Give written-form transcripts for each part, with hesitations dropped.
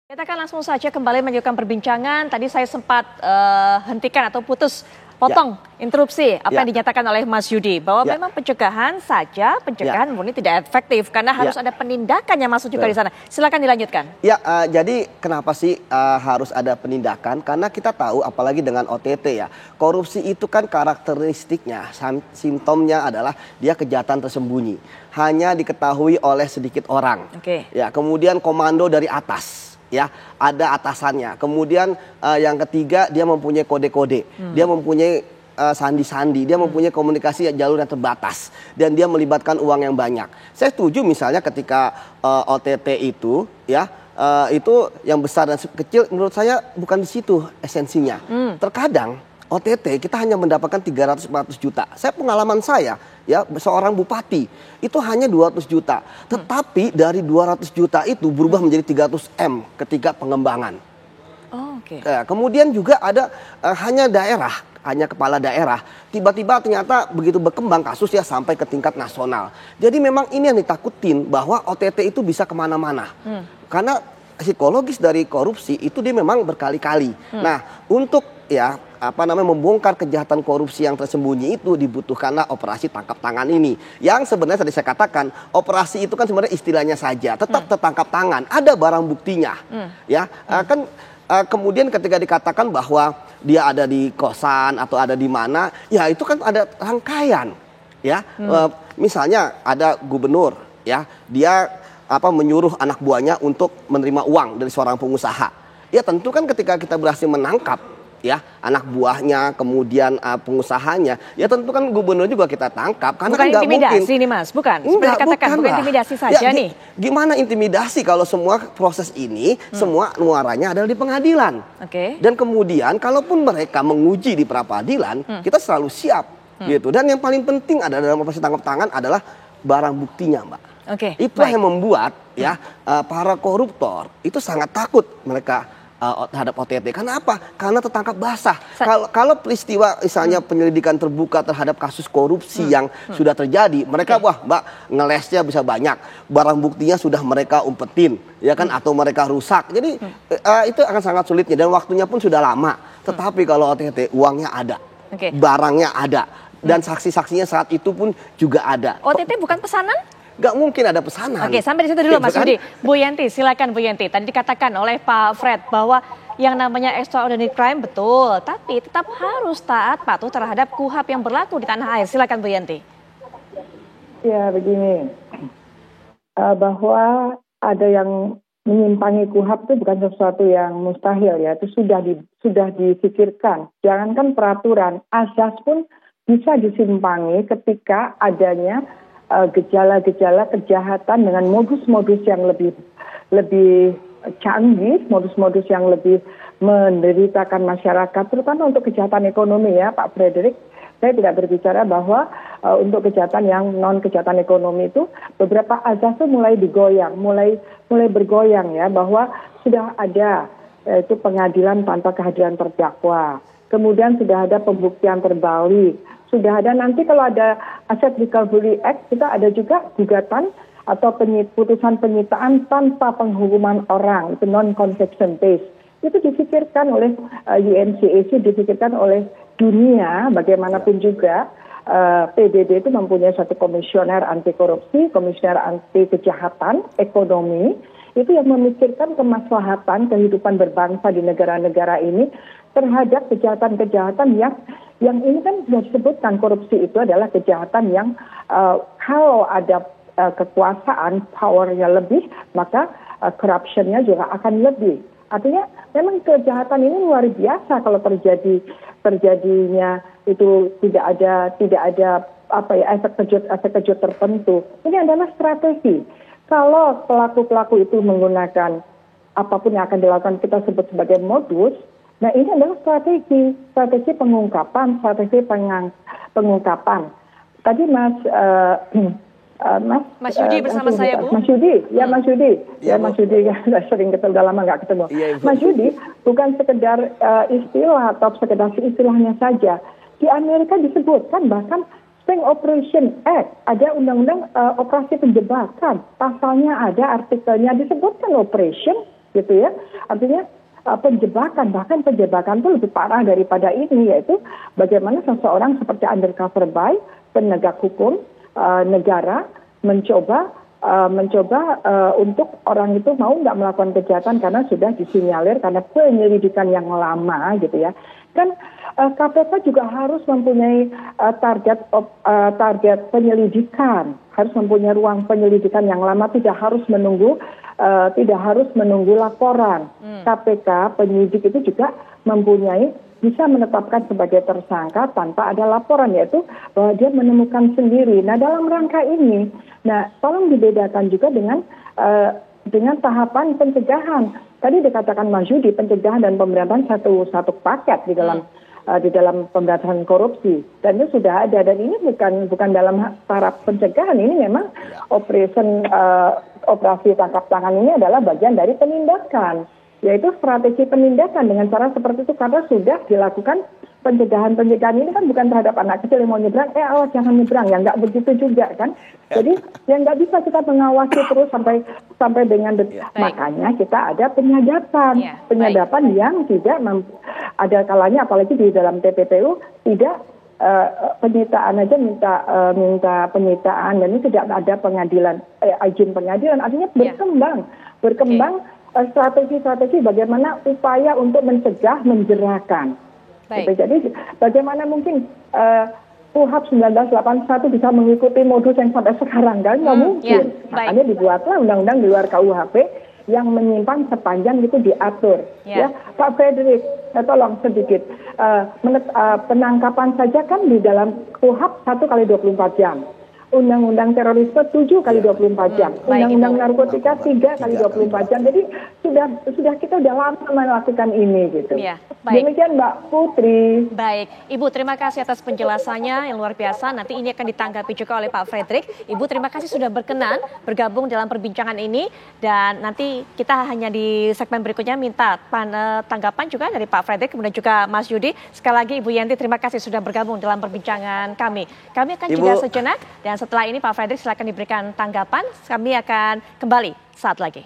Kita akan langsung saja kembali melanjutkan perbincangan. Tadi saya sempat hentikan atau potong interupsi apa yang dinyatakan oleh Mas Yudi. Bahwa memang pencegahan saja, pencegahan murni tidak efektif. Karena harus ada penindakan yang masuk juga di sana. Silakan dilanjutkan. Jadi kenapa sih harus ada penindakan? Karena kita tahu apalagi dengan OTT ya. Korupsi itu kan karakteristiknya, simptomnya adalah dia kejahatan tersembunyi. Hanya diketahui oleh sedikit orang. Ya, kemudian komando dari atas. Ya, ada atasannya. Kemudian yang ketiga dia mempunyai kode-kode, dia mempunyai sandi-sandi, dia mempunyai komunikasi jalur yang terbatas, dan dia melibatkan uang yang banyak. Saya setuju misalnya ketika OTT itu, itu yang besar dan kecil, menurut saya bukan di situ esensinya. Terkadang OTT kita hanya mendapatkan 300-400 juta. Pengalaman saya, ya seorang bupati itu hanya 200 juta. Tetapi dari 200 juta itu berubah menjadi 300 M ketika pengembangan. Kemudian juga ada hanya kepala daerah. Tiba-tiba ternyata begitu berkembang kasus ya sampai ke tingkat nasional. Jadi memang ini yang ditakutin bahwa OTT itu bisa kemana-mana. Karena psikologis dari korupsi itu dia memang berkali-kali. Nah, untuk membongkar kejahatan korupsi yang tersembunyi itu dibutuhkanlah operasi tangkap tangan ini. Yang sebenarnya tadi saya katakan, operasi itu kan sebenarnya istilahnya saja, tetap tertangkap tangan, ada barang buktinya. Kemudian ketika dikatakan bahwa dia ada di kosan atau ada di mana, ya itu kan ada rangkaian. Misalnya ada gubernur, dia menyuruh anak buahnya untuk menerima uang dari seorang pengusaha. Ya tentu kan ketika kita berhasil menangkap anak buahnya, kemudian pengusahanya, ya tentu kan gubernur juga kita tangkap. Karena bukan kan intimidasi mungkin, nih Mas, bukan? Seperti dikatakan, bukan intimidasi saja nih. Gimana intimidasi kalau semua proses ini, semua muaranya adalah di pengadilan. Dan kemudian kalaupun mereka menguji di pra-peradilan, kita selalu siap. Gitu. Dan yang paling penting adalah dalam operasi tangkap tangan adalah barang buktinya, Mbak. Itulah yang membuat para koruptor itu sangat takut mereka terhadap OTT. Karena apa? Karena tertangkap basah. Kalau peristiwa misalnya penyelidikan terbuka terhadap kasus korupsi yang sudah terjadi, mereka wah Mbak ngelesnya bisa banyak. Barang buktinya sudah mereka umpetin, ya kan, atau mereka rusak. Jadi itu akan sangat sulitnya dan waktunya pun sudah lama. Tetapi kalau OTT uangnya ada, barangnya ada, dan saksi-saksinya saat itu pun juga ada. OTT bukan pesanan? Gak mungkin ada pesanan. Sampai di situ dulu Mas Yudi. Bu Yanti, silakan Bu Yanti. Tadi dikatakan oleh Pak Fred bahwa yang namanya extraordinary crime betul, tapi tetap harus taat patuh terhadap KUHP yang berlaku di tanah air. Silakan Bu Yanti. Ya begini, bahwa ada yang menyimpangi KUHP itu bukan sesuatu yang mustahil ya. Itu sudah difikirkan. Jangankan peraturan, azas pun bisa disimpangi ketika adanya gejala-gejala kejahatan dengan modus-modus yang lebih canggih, modus-modus yang lebih menderitakan masyarakat, terutama untuk kejahatan ekonomi ya Pak Frederick. Saya tidak berbicara bahwa untuk kejahatan yang non kejahatan ekonomi itu beberapa azas itu mulai digoyang, mulai bergoyang ya, bahwa sudah ada itu pengadilan tanpa kehadiran terdakwa. Kemudian sudah ada pembuktian terbalik. Sudah ada nanti kalau ada Asset Recovery Act, kita ada juga gugatan atau putusan penyitaan tanpa penghukuman orang, itu non-conviction based. Itu difikirkan oleh UNCAC, difikirkan oleh dunia, bagaimanapun juga PBB itu mempunyai satu komisioner anti korupsi, komisioner anti kejahatan ekonomi, itu yang memikirkan kemaslahatan kehidupan berbangsa di negara-negara ini terhadap kejahatan-kejahatan yang ini kan sudah disebutkan, korupsi itu adalah kejahatan yang kalau ada kekuasaan, powernya lebih, maka corruptionnya juga akan lebih. Artinya memang kejahatan ini luar biasa kalau terjadinya itu tidak ada efek kejut tertentu. Ini adalah strategi. Kalau pelaku-pelaku itu menggunakan apapun yang akan dilakukan kita sebut sebagai modus, nah ini adalah strategi pengungkapan, pengungkapan. Tadi Mas Yudi bersama saya Bu. Mas Yudi, Mas Yudi sering ketemu, udah lama nggak ketemu. Mas Yudi bukan sekedar istilah atau sekedar istilahnya saja. Di Amerika disebutkan bahkan Sting Operation Act, ada undang-undang operasi penjebakan, pasalnya ada, artikelnya disebutkan operation, gitu ya. Artinya penjebakan, bahkan penjebakan itu lebih parah daripada ini, yaitu bagaimana seseorang seperti undercover by penegak hukum negara mencoba untuk orang itu mau nggak melakukan kejahatan karena sudah disinyalir karena penyelidikan yang lama gitu ya. Kan KPK juga harus mempunyai target penyelidikan, harus mempunyai ruang penyelidikan yang lama, tidak harus menunggu laporan. KPK penyidik itu juga bisa menetapkan sebagai tersangka tanpa ada laporan, yaitu bahwa dia menemukan sendiri. Nah, dalam rangka ini, tolong dibedakan juga dengan tahapan pencegahan. Tadi dikatakan Mas Yudi, pencegahan dan pemberantasan satu paket di dalam pemberantasan korupsi, dan itu sudah ada, dan ini bukan dalam taraf pencegahan, ini memang operasi tangkap tangan ini adalah bagian dari penindakan, yaitu strategi penindakan dengan cara seperti itu, karena sudah dilakukan pencegahan ini kan bukan terhadap anak kecil yang mau nyebrang, awas jangan nyebrang, ya nggak begitu juga kan. Jadi ya nggak bisa kita mengawasi terus sampai dengan makanya kita ada penyadapan yang tidak ada kalanya, apalagi di dalam TPPU tidak penyitaan aja minta penyitaan, dan ini tidak ada izin pengadilan, artinya berkembang strategi bagaimana upaya untuk mencegah, menjerahkan. Gitu. Jadi bagaimana mungkin KUHP 1981 bisa mengikuti modus yang sampai sekarang, kan nggak mungkin. Makanya dibuatlah undang-undang di luar KUHP yang menyimpang sepanjang itu diatur. Ya, Pak Frederick, tolong sedikit penangkapan saja kan di dalam KUHP 1x24 jam. Undang-undang terorisme 7x24 jam, undang-undang narkotika 3x24 jam. Jadi sudah kita udah lama melakukan ini gitu. Ya, demikian Mbak Putri. Baik, Ibu terima kasih atas penjelasannya yang luar biasa. Nanti ini akan ditanggapi juga oleh Pak Frederick. Ibu terima kasih sudah berkenan bergabung dalam perbincangan ini, dan nanti kita hanya di segmen berikutnya minta tanggapan juga dari Pak Frederick kemudian juga Mas Yudi. Sekali lagi Ibu Yanti terima kasih sudah bergabung dalam perbincangan kami. Kami akan juga sejenak, dan setelah ini Pak Frederick silakan diberikan tanggapan. Kami akan kembali saat lagi.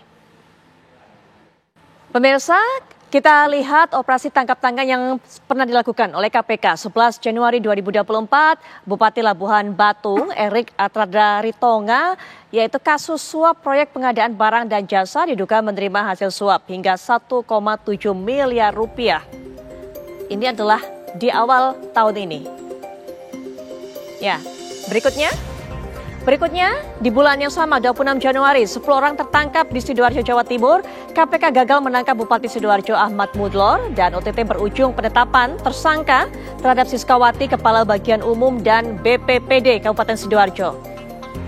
Pemirsa, kita lihat operasi tangkap tangan yang pernah dilakukan oleh KPK 11 Januari 2024, Bupati Labuhan Batu, Erik Atrada Ritonga, yaitu kasus suap proyek pengadaan barang dan jasa diduga menerima hasil suap hingga 1,7 miliar rupiah. Ini adalah di awal tahun ini. Ya, Berikutnya, di bulan yang sama 26 Januari, 10 orang tertangkap di Sidoarjo, Jawa Timur. KPK gagal menangkap Bupati Sidoarjo Ahmad Mudlor, dan OTT berujung penetapan tersangka terhadap Siskawati, Kepala Bagian Umum dan BPPD Kabupaten Sidoarjo.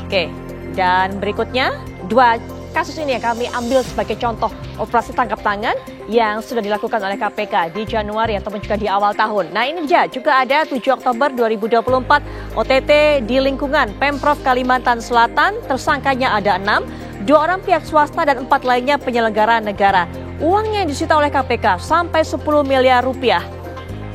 Oke, dan berikutnya, 2 kasus ini yang kami ambil sebagai contoh operasi tangkap tangan yang sudah dilakukan oleh KPK di Januari ataupun juga di awal tahun. Nah ini juga ada 7 Oktober 2024 OTT di lingkungan Pemprov Kalimantan Selatan, tersangkanya ada 6, 2 orang pihak swasta dan 4 lainnya penyelenggara negara. Uangnya yang disita oleh KPK sampai 10 miliar rupiah.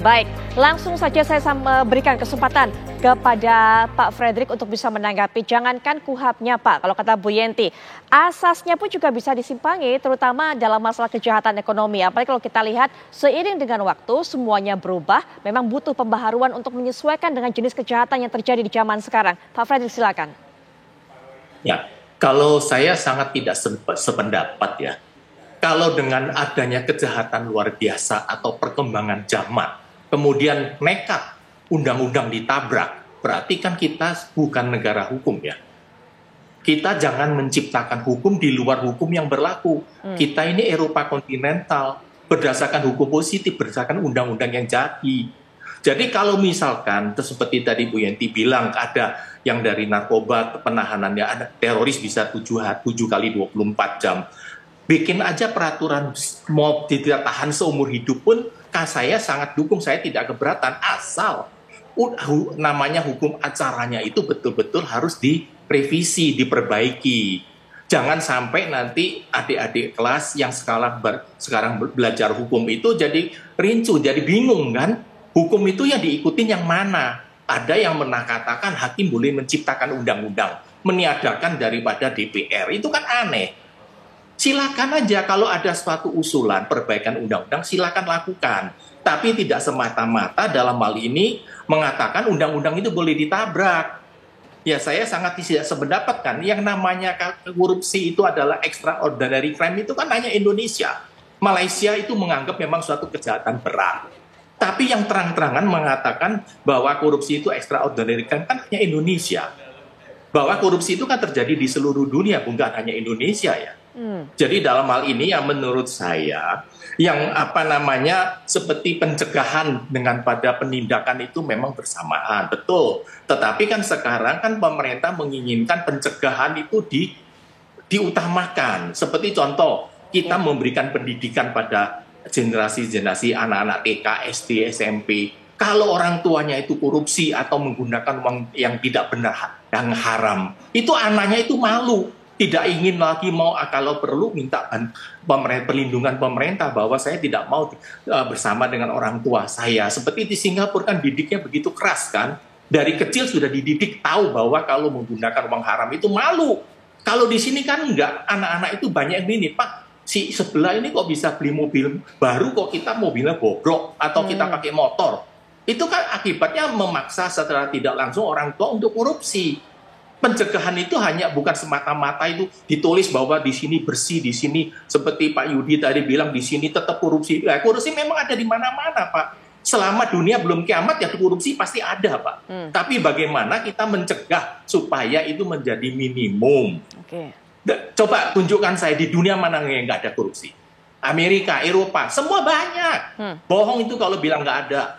Baik, langsung saja saya berikan kesempatan kepada Pak Frederick untuk bisa menanggapi. Jangankan KUHP-nya Pak, kalau kata Bu Yenti, asasnya pun juga bisa disimpangi, terutama dalam masalah kejahatan ekonomi. Apalagi kalau kita lihat seiring dengan waktu semuanya berubah, memang butuh pembaharuan untuk menyesuaikan dengan jenis kejahatan yang terjadi di zaman sekarang. Pak Frederick silakan. Ya, kalau saya sangat tidak sependapat ya. Kalau dengan adanya kejahatan luar biasa atau perkembangan zaman, kemudian nekat undang-undang ditabrak, berarti kan kita bukan negara hukum ya. Kita jangan menciptakan hukum di luar hukum yang berlaku. Kita ini Eropa kontinental, berdasarkan hukum positif, berdasarkan undang-undang yang jadi. Jadi kalau misalkan, seperti tadi Bu Yenti bilang, ada yang dari narkoba, penahanannya, ada teroris bisa 7x24 jam. Bikin aja peraturan mau tidak tahan seumur hidup pun, saya sangat dukung, saya tidak keberatan, asal namanya hukum acaranya itu betul-betul harus direvisi, diperbaiki. Jangan sampai nanti adik-adik kelas yang sekarang belajar hukum itu jadi rincu, jadi bingung kan. Hukum itu yang diikutin yang mana? Ada yang katakan hakim boleh menciptakan undang-undang, meniadakan daripada DPR. Itu kan aneh. Silakan aja kalau ada suatu usulan perbaikan undang-undang, silakan lakukan. Tapi tidak semata-mata dalam hal ini mengatakan undang-undang itu boleh ditabrak. Ya, saya sangat tidak sependapat kan. Yang namanya korupsi itu adalah extraordinary crime itu kan hanya Indonesia. Malaysia itu menganggap memang suatu kejahatan berat. Tapi yang terang-terangan mengatakan bahwa korupsi itu extraordinary crime kan hanya Indonesia. Bahwa korupsi itu kan terjadi di seluruh dunia, bukan hanya Indonesia ya. Jadi dalam hal ini yang menurut saya yang seperti pencegahan dengan pada penindakan itu memang bersamaan, betul. Tetapi kan sekarang kan pemerintah menginginkan pencegahan itu diutamakan. Seperti contoh, kita memberikan pendidikan pada generasi-generasi anak-anak TK, SD, SMP. Kalau orang tuanya itu korupsi atau menggunakan uang yang tidak benar, yang haram, itu anaknya itu malu. Tidak ingin lagi kalau perlu minta perlindungan pemerintah bahwa saya tidak mau bersama dengan orang tua saya. Seperti di Singapura kan didiknya begitu keras kan. Dari kecil sudah dididik tahu bahwa kalau menggunakan uang haram itu malu. Kalau di sini kan enggak, anak-anak itu banyak yang ini, Pak, si sebelah ini kok bisa beli mobil baru kok kita mobilnya bobrok atau kita pakai motor. Itu kan akibatnya memaksa secara tidak langsung orang tua untuk korupsi. Pencegahan itu hanya bukan semata-mata itu ditulis bahwa di sini bersih, di sini seperti Pak Yudi tadi bilang di sini tetap korupsi. Nah, korupsi memang ada di mana-mana, Pak. Selama dunia belum kiamat ya korupsi pasti ada, Pak. Tapi bagaimana kita mencegah supaya itu menjadi minimum? Coba tunjukkan saya di dunia mana yang nggak ada korupsi. Amerika, Eropa, semua banyak. Bohong itu kalau bilang nggak ada.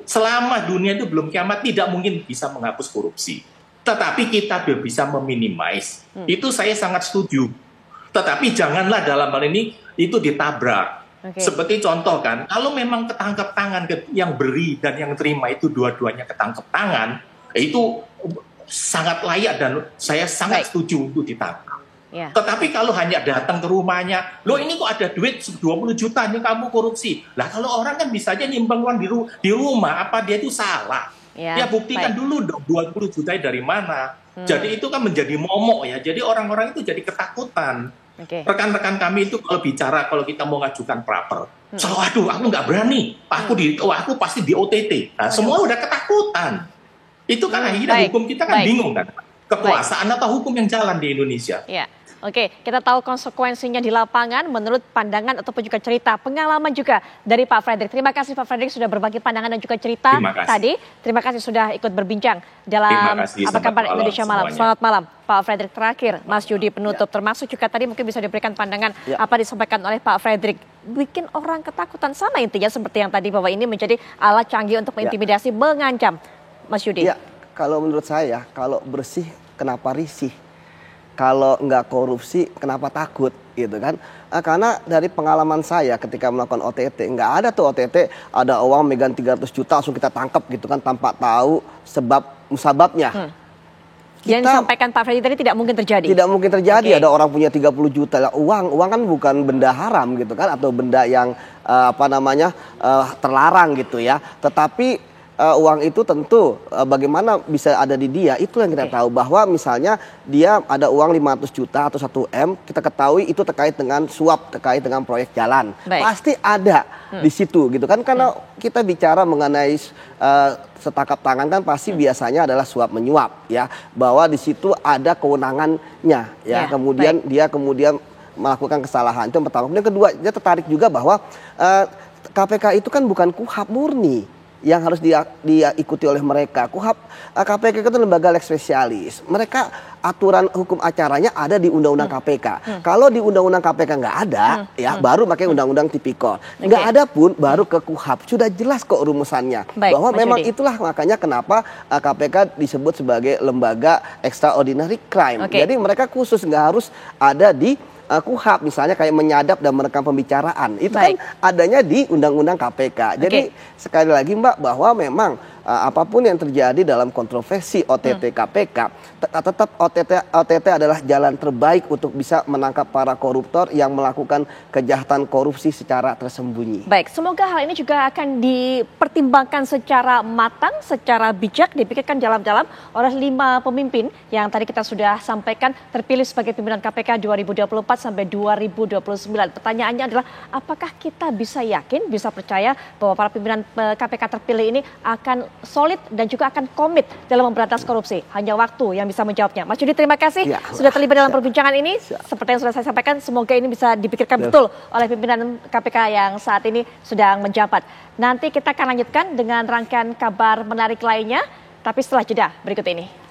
Selama dunia itu belum kiamat tidak mungkin bisa menghapus korupsi. Tetapi kita bisa meminimais. Itu saya sangat setuju. Tetapi janganlah dalam hal ini itu ditabrak. Seperti contoh kan, kalau memang ketangkep tangan yang beri dan yang terima itu dua-duanya ketangkep tangan, itu sangat layak dan saya sangat setuju untuk ditangkap. Tetapi kalau hanya datang ke rumahnya, loh ini kok ada duit 20 juta ini kamu korupsi. Lah kalau orang kan bisa aja nimbang uang di rumah, apa dia itu salah? Ya buktikan dulu dong 20 juta dari mana. Jadi itu kan menjadi momok ya. Jadi orang-orang itu jadi ketakutan. Rekan-rekan kami itu kalau bicara, kalau kita mau ngajukan praper, selalu aduh aku nggak berani, aku pasti di OTT. Nah, semua udah ketakutan. Itu kan akhirnya hukum kita kan bingung kan. Kekuasaan atau hukum yang jalan di Indonesia. Oke, kita tahu konsekuensinya di lapangan menurut pandangan ataupun juga cerita, pengalaman juga dari Pak Frederick. Terima kasih Pak Frederick sudah berbagi pandangan dan juga cerita tadi. Terima kasih sudah ikut berbincang dalam Apa Kabar Indonesia Malam. Selamat malam Pak Frederick. Terakhir Mas Yudi penutup, termasuk juga tadi mungkin bisa diberikan pandangan apa disampaikan oleh Pak Frederick. Bikin orang ketakutan, sama intinya seperti yang tadi bahwa ini menjadi alat canggih untuk mengintimidasi, mengancam. Mas Yudi. Kalau menurut saya, kalau bersih kenapa risih? Kalau nggak korupsi, kenapa takut, gitu kan? Karena dari pengalaman saya ketika melakukan OTT, nggak ada tuh OTT, ada uang megang 300 juta langsung kita tangkap gitu kan, tanpa tahu musababnya. Yang disampaikan Pak Freddy tadi tidak mungkin terjadi? Tidak mungkin terjadi, ada orang punya 30 juta. Uang kan bukan benda haram gitu kan, atau benda yang terlarang gitu ya. Tetapi uang itu tentu bagaimana bisa ada di dia, itu yang kita tahu. Bahwa misalnya dia ada uang 500 juta atau 1 M, kita ketahui itu terkait dengan suap, terkait dengan proyek jalan. Pasti ada di situ gitu kan. Karena kita bicara mengenai setangkap tangan kan pasti biasanya adalah suap menyuap ya. Bahwa di situ ada kewenangannya ya. Kemudian dia melakukan kesalahan. Itu yang pertama. Kemudian kedua, dia tertarik juga bahwa KPK itu kan bukan KUHAP murni yang harus diikuti oleh mereka. KPK itu lembaga lex spesialis. Mereka aturan hukum acaranya ada di Undang-Undang KPK. Kalau di Undang-Undang KPK nggak ada, baru pakai Undang-Undang Tipikor. Nggak ada pun, baru ke KUHAP. Sudah jelas kok rumusannya. Bahwa memang itulah makanya kenapa KPK disebut sebagai lembaga extraordinary crime. Jadi mereka khusus, nggak harus ada di KUHAP, misalnya kayak menyadap dan merekam pembicaraan. Itu kan adanya di Undang-Undang KPK. Jadi sekali lagi Mbak, bahwa memang apapun yang terjadi dalam kontroversi OTT KPK, tetap OTT adalah jalan terbaik untuk bisa menangkap para koruptor yang melakukan kejahatan korupsi secara tersembunyi. Baik, semoga hal ini juga akan dipertimbangkan secara matang, secara bijak, dipikirkan dalam-dalam oleh 5 pemimpin yang tadi kita sudah sampaikan terpilih sebagai pimpinan KPK 2024 sampai 2029. Pertanyaannya adalah apakah kita bisa yakin, bisa percaya bahwa para pimpinan KPK terpilih ini akan solid dan juga akan komit dalam memberantas korupsi? Hanya waktu yang bisa menjawabnya. Mas Yudi, terima kasih sudah terlibat dalam perbincangan ini. Seperti yang sudah saya sampaikan, semoga ini bisa dipikirkan betul oleh pimpinan KPK yang saat ini sedang menjabat. Nanti kita akan lanjutkan dengan rangkaian kabar menarik lainnya, tapi setelah jeda berikut ini.